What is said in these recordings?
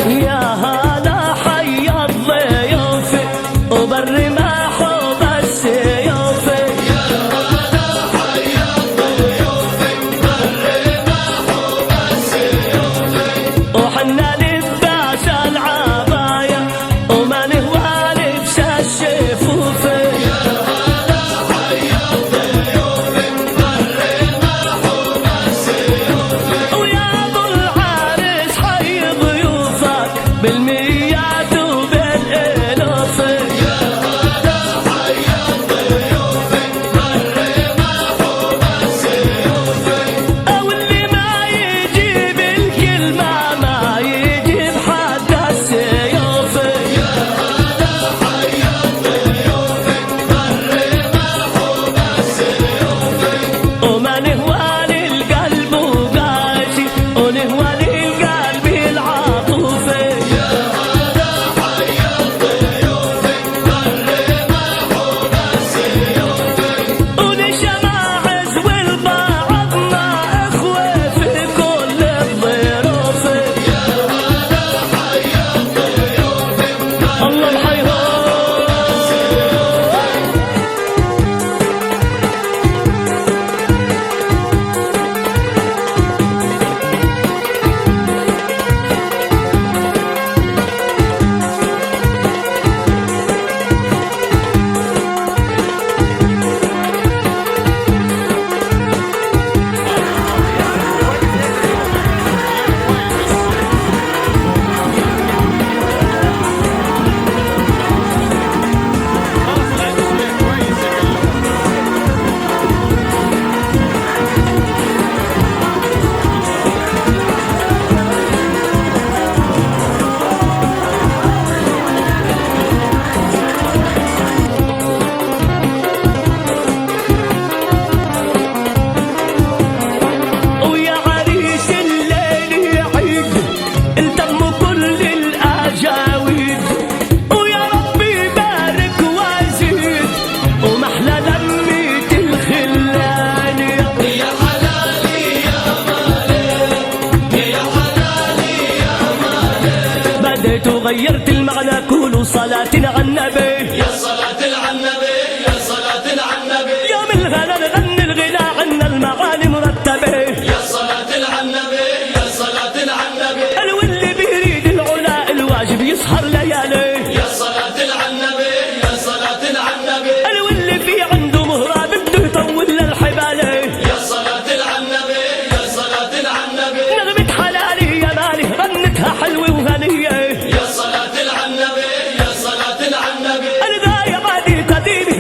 يا هلا حي الضيوف وبالرماح وبالسيوف. يا هلا حي الضيوف بالرماح وبالسيوف. وحنا لباس العباية وما نهوى لبس الشفوف. يا هلا حي الضيوف بالرماح وبالسيوف. ويا ابو العريس حي ضيوفك بالميات وبالالوف. يا هلا حي الضيوف بالرماح وبالسيوف. واللي ما يجيب الكلمة ما يجيب حد السيوف. يا هلا حي الضيوف بالرماح وبالسيوف. وما نهوى للقلب وقاسي ونهوى للقلب العاطوف. يا هلا حي الضيوف بالرماح وبالسيوف. ونشماعز والبعضنا اخوة في كل الظروف. يا هلا حي الضيوف الله الحيهم. ويا عريس الليل يعيد التم كل الاجاويد. ويا ربي بارك وزيد ومحلى لمية الخلان. يا حلالي يا مالي يا حلالي يا مالي. بديت وغيرت المعنى كل صلاة على النبي. يا صلاة على النبي يا صلاة على النبي. يوم الغلا نغني الغنى عنا المعاني مرتبة. يا صلاة على النبي يا صلاة على النبي. واللي بيريد العلا الواجب يسهر ليالي. يا صلاة على النبي يا صلاة على النبي. واللي في عنده مهرة بده يطول للحبالة. يا صلاة على النبي يا صلاة على النبي. نغمة حلالي يا مالي غنتها حلوة وغنية. يا صلاة على النبي يا صلاة على النبي. الغاية بعدي تديني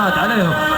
الصلاة عليهم.